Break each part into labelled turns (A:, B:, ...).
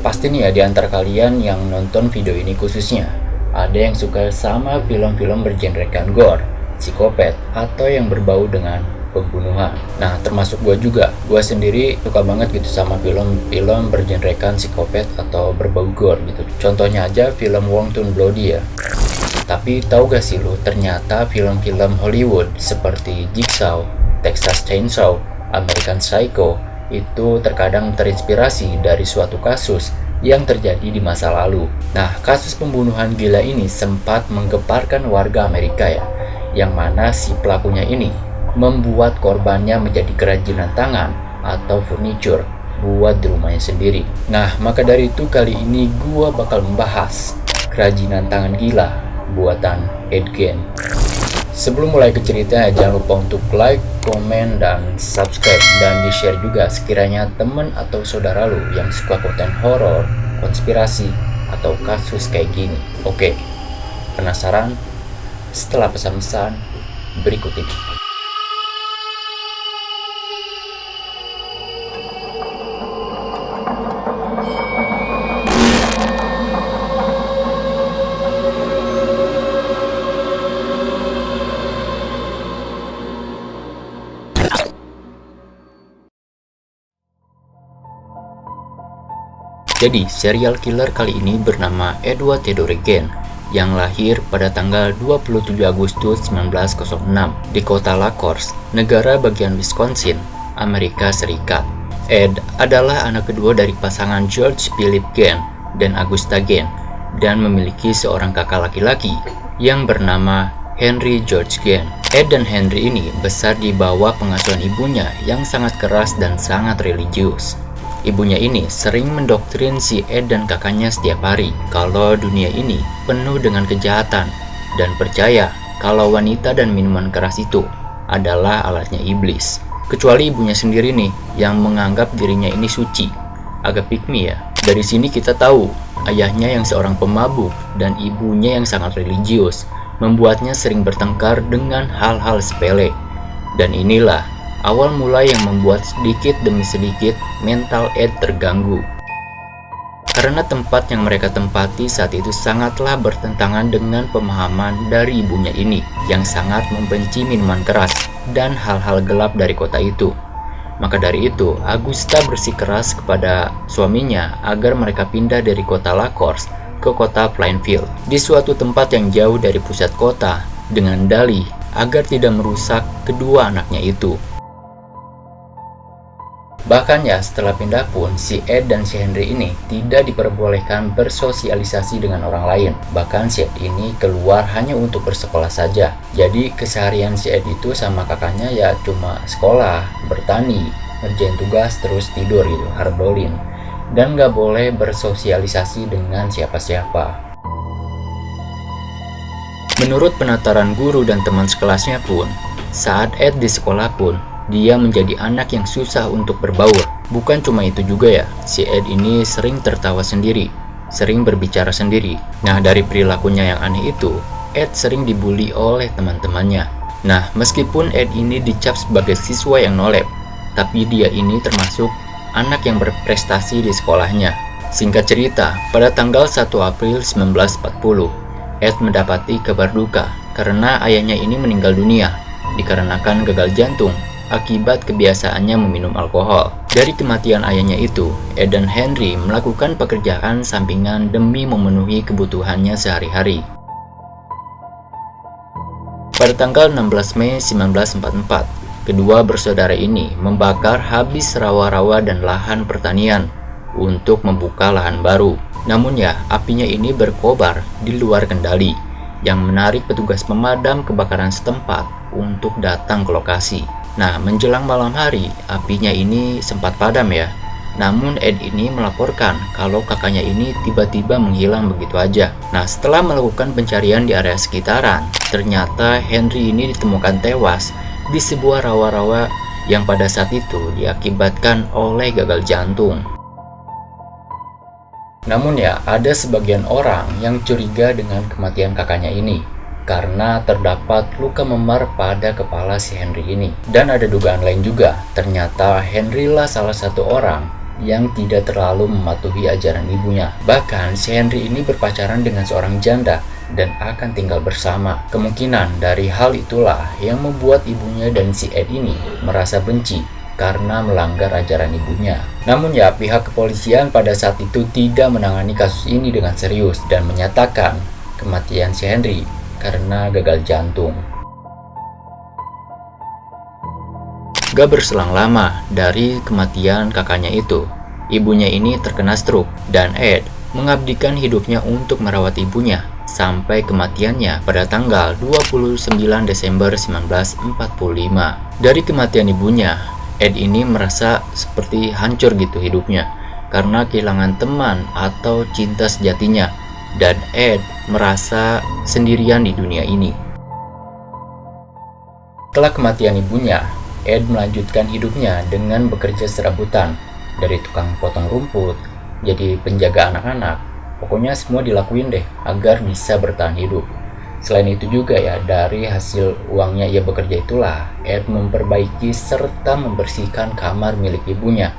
A: Pasti nih ya di antara kalian yang nonton video ini khususnya, ada yang suka sama film-film bergenrekan gore, psikopat, atau yang berbau dengan pembunuhan. Nah, termasuk gue juga. Gue sendiri suka banget gitu sama film-film bergenrekan psikopat atau berbau gore gitu. Contohnya aja film Wong Tun Bloody ya. Tapi tahu gak sih lo, ternyata film-film Hollywood seperti Jigsaw, Texas Chainsaw, American Psycho itu terkadang terinspirasi dari suatu kasus yang terjadi di masa lalu. Nah, kasus pembunuhan gila ini sempat menggeparkan warga Amerika ya, yang mana si pelakunya ini membuat korbannya menjadi kerajinan tangan atau furniture buat di rumahnya sendiri. Nah, maka dari itu kali ini gua bakal membahas kerajinan tangan gila buatan Ed Gein. Sebelum mulai ke ceritanya, jangan lupa untuk like, komen, dan subscribe, dan di-share juga sekiranya temen atau saudara lu yang suka konten horor, konspirasi, atau kasus kayak gini. Oke, penasaran? Setelah pesan-pesan berikut ini. Jadi, serial killer kali ini bernama Edward Theodore Gein yang lahir pada tanggal 27 Agustus 1906 di kota La Crosse, negara bagian Wisconsin, Amerika Serikat. Ed adalah anak kedua dari pasangan George Philip Gein dan Augusta Gein dan memiliki seorang kakak laki-laki yang bernama Henry George Gein. Ed dan Henry ini besar di bawah pengasuhan ibunya yang sangat keras dan sangat religius. Ibunya ini sering mendoktrin si Ed dan kakaknya setiap hari kalau dunia ini penuh dengan kejahatan dan percaya kalau wanita dan minuman keras itu adalah alatnya iblis. Kecuali ibunya sendiri nih yang menganggap dirinya ini suci. Agak pick me ya. Dari sini kita tahu ayahnya yang seorang pemabuk dan ibunya yang sangat religius membuatnya sering bertengkar dengan hal-hal sepele. Dan inilah awal mula yang membuat sedikit demi sedikit mental Ed terganggu. Karena tempat yang mereka tempati saat itu sangatlah bertentangan dengan pemahaman dari ibunya ini yang sangat membenci minuman keras dan hal-hal gelap dari kota itu. Maka dari itu, Augusta bersikeras kepada suaminya agar mereka pindah dari kota La Crosse ke kota Plainfield, di suatu tempat yang jauh dari pusat kota, dengan dalih agar tidak merusak kedua anaknya itu. Bahkan ya setelah pindah pun si Ed dan si Henry ini tidak diperbolehkan bersosialisasi dengan orang lain. Bahkan si Ed ini keluar hanya untuk bersekolah saja. Jadi keseharian si Ed itu sama kakaknya ya cuma sekolah, bertani, ngerjain tugas, terus tidur gitu, hardballing. Dan gak boleh bersosialisasi dengan siapa-siapa. Menurut penataran guru dan teman sekelasnya pun, saat Ed di sekolah pun dia menjadi anak yang susah untuk berbaur. Bukan cuma itu juga ya, si Ed ini sering tertawa sendiri, sering berbicara sendiri. Nah, dari perilakunya yang aneh itu, Ed sering dibully oleh teman-temannya. Nah, meskipun Ed ini dicap sebagai siswa yang nolep, tapi dia ini termasuk anak yang berprestasi di sekolahnya. Singkat cerita, pada tanggal 1 April 1940, Ed mendapati kabar duka karena ayahnya ini meninggal dunia dikarenakan gagal jantung akibat kebiasaannya meminum alkohol. Dari kematian ayahnya itu, Ed dan Henry melakukan pekerjaan sampingan demi memenuhi kebutuhannya sehari-hari. Pada tanggal 16 Mei 1944, kedua bersaudara ini membakar habis rawa-rawa dan lahan pertanian untuk membuka lahan baru. Namun ya, apinya ini berkobar di luar kendali, yang menarik petugas pemadam kebakaran setempat untuk datang ke lokasi. Nah, menjelang malam hari, apinya ini sempat padam ya. Namun Ed ini melaporkan kalau kakaknya ini tiba-tiba menghilang begitu aja. Nah, setelah melakukan pencarian di area sekitaran, ternyata Henry ini ditemukan tewas di sebuah rawa-rawa yang pada saat itu diakibatkan oleh gagal jantung. Namun ya, ada sebagian orang yang curiga dengan kematian kakaknya ini karena terdapat luka memar pada kepala si Henry ini. Dan ada dugaan lain juga, ternyata Henry lah salah satu orang yang tidak terlalu mematuhi ajaran ibunya. Bahkan si Henry ini berpacaran dengan seorang janda dan akan tinggal bersama. Kemungkinan dari hal itulah yang membuat ibunya dan si Ed ini merasa benci karena melanggar ajaran ibunya. Namun ya, pihak kepolisian pada saat itu tidak menangani kasus ini dengan serius dan menyatakan kematian si Henry karena gagal jantung. Gak berselang lama dari kematian kakaknya itu, ibunya ini terkena stroke dan Ed mengabdikan hidupnya untuk merawat ibunya sampai kematiannya pada tanggal 29 Desember 1945. Dari kematian ibunya, Ed ini merasa seperti hancur gitu hidupnya karena kehilangan teman atau cinta sejatinya, dan Ed merasa sendirian di dunia ini. Setelah kematian ibunya, Ed melanjutkan hidupnya dengan bekerja serabutan, dari tukang potong rumput, jadi penjaga anak-anak. Pokoknya semua dilakuin deh agar bisa bertahan hidup. Selain itu juga ya, dari hasil uangnya ia bekerja itulah Ed memperbaiki serta membersihkan kamar milik ibunya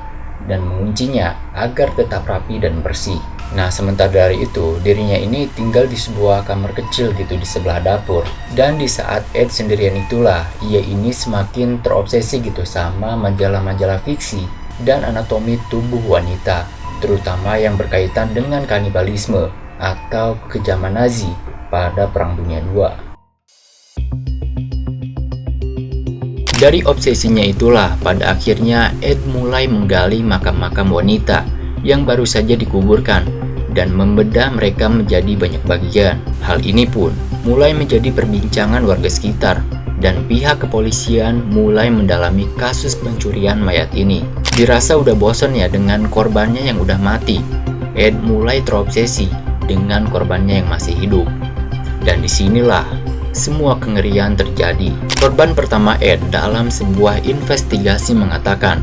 A: dan menguncinya agar tetap rapi dan bersih. Nah, sementara dari itu, dirinya ini tinggal di sebuah kamar kecil gitu di sebelah dapur. Dan di saat Ed sendirian itulah, ia ini semakin terobsesi gitu sama majalah-majalah fiksi dan anatomi tubuh wanita, terutama yang berkaitan dengan kanibalisme atau kekejaman Nazi pada Perang Dunia II. Dari obsesinya itulah, pada akhirnya Ed mulai menggali makam-makam wanita yang baru saja dikuburkan dan membedah mereka menjadi banyak bagian. Hal ini pun mulai menjadi perbincangan warga sekitar dan pihak kepolisian mulai mendalami kasus pencurian mayat ini. Dirasa udah bosan ya dengan korbannya yang udah mati, Ed mulai terobsesi dengan korbannya yang masih hidup. Dan disinilah semua kengerian terjadi. Korban pertama Ed dalam sebuah investigasi mengatakan,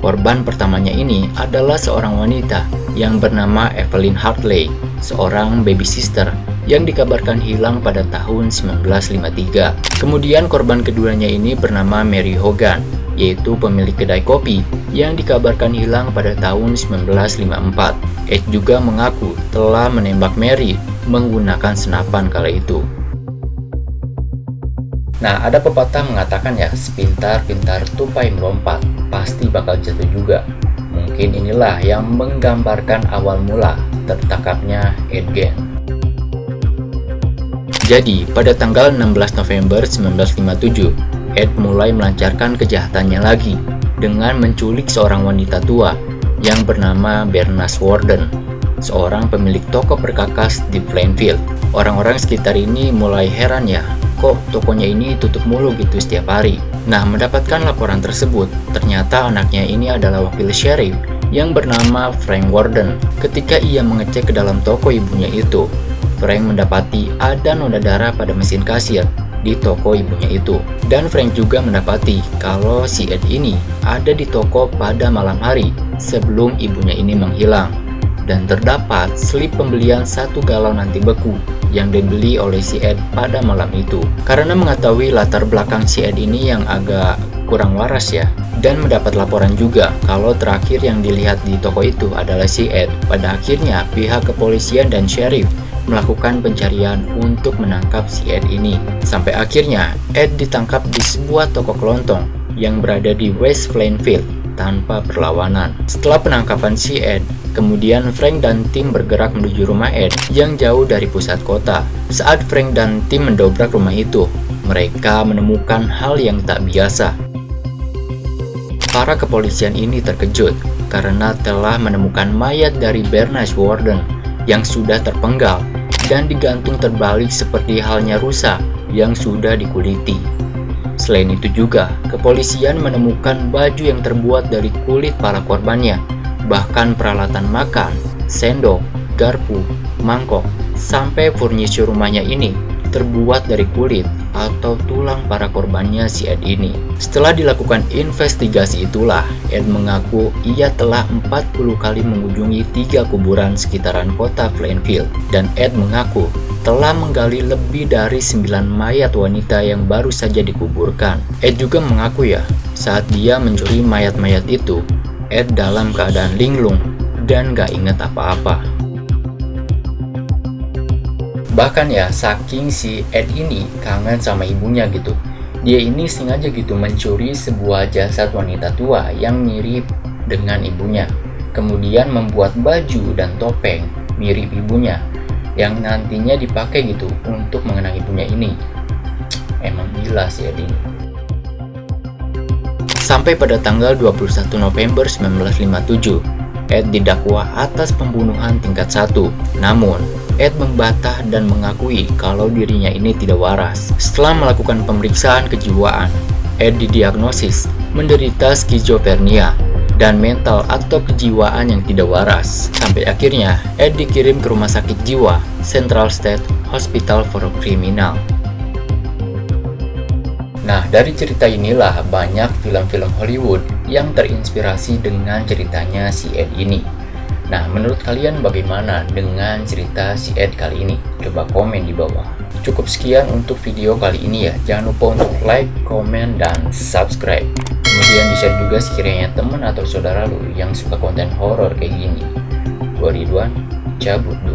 A: korban pertamanya ini adalah seorang wanita yang bernama Evelyn Hartley, seorang baby sister yang dikabarkan hilang pada tahun 1953. Kemudian korban keduanya ini bernama Mary Hogan, yaitu pemilik kedai kopi yang dikabarkan hilang pada tahun 1954. Ed juga mengaku telah menembak Mary menggunakan senapan kala itu. Nah, ada pepatah mengatakan ya, sepintar-pintar tupai melompat, pasti bakal jatuh juga. Mungkin inilah yang menggambarkan awal mula tertangkapnya Ed Gein. Jadi, pada tanggal 16 November 1957, Ed mulai melancarkan kejahatannya lagi dengan menculik seorang wanita tua yang bernama Bernice Warden, seorang pemilik toko perkakas di Plainfield. Orang-orang sekitar ini mulai heran ya, kok tokonya ini tutup mulu gitu setiap hari. Nah, mendapatkan laporan tersebut, ternyata anaknya ini adalah wakil sheriff yang bernama Frank Warden. Ketika ia mengecek ke dalam toko ibunya itu, Frank mendapati ada noda darah pada mesin kasir di toko ibunya itu. Dan Frank juga mendapati kalau si Ed ini ada di toko pada malam hari sebelum ibunya ini menghilang. Dan terdapat slip pembelian 1 galon anti beku yang dibeli oleh si Ed pada malam itu. Karena mengetahui latar belakang si Ed ini yang agak kurang waras ya, dan mendapat laporan juga kalau terakhir yang dilihat di toko itu adalah si Ed, pada akhirnya pihak kepolisian dan sheriff melakukan pencarian untuk menangkap si Ed ini. Sampai akhirnya Ed ditangkap di sebuah toko kelontong yang berada di West Plainfield tanpa perlawanan. Setelah penangkapan si Ed, kemudian Frank dan tim bergerak menuju rumah Ed yang jauh dari pusat kota. Saat Frank dan tim mendobrak rumah itu, mereka menemukan hal yang tak biasa. Para kepolisian ini terkejut karena telah menemukan mayat dari Bernice Warden yang sudah terpenggal dan digantung terbalik seperti halnya rusa yang sudah dikuliti. Selain itu juga, kepolisian menemukan baju yang terbuat dari kulit para korbannya, bahkan peralatan makan, sendok, garpu, mangkok, sampai furniture rumahnya ini terbuat dari kulit atau tulang para korbannya si Ed ini. Setelah dilakukan investigasi itulah, Ed mengaku ia telah 40 kali mengunjungi 3 kuburan sekitaran kota Plainfield, dan Ed mengaku telah menggali lebih dari 9 mayat wanita yang baru saja dikuburkan. Ed juga mengaku ya, saat dia mencuri mayat-mayat itu, Ed dalam keadaan linglung dan gak inget apa-apa. Bahkan ya, saking si Ed ini kangen sama ibunya gitu, dia ini sengaja gitu mencuri sebuah jasad wanita tua yang mirip dengan ibunya, kemudian membuat baju dan topeng mirip ibunya yang nantinya dipakai gitu untuk mengenang ibunya ini. Emang gila sih Ed ini. Sampai pada tanggal 21 November 1957, Ed didakwa atas pembunuhan tingkat 1. Namun, Ed membantah dan mengakui kalau dirinya ini tidak waras. Setelah melakukan pemeriksaan kejiwaan, Ed didiagnosis menderita skizofrenia dan mental atau kejiwaan yang tidak waras. Sampai akhirnya, Ed dikirim ke rumah sakit jiwa Central State Hospital for Criminal. Nah, dari cerita inilah banyak film-film Hollywood yang terinspirasi dengan ceritanya si Ed ini. Nah, menurut kalian bagaimana dengan cerita si Ed kali ini? Coba komen di bawah. Cukup sekian untuk video kali ini ya. Jangan lupa untuk like, komen, dan subscribe. Kemudian di-share juga sekiranya teman atau saudara lu yang suka konten horor kayak gini. Gua Ridwan, cabut dulu.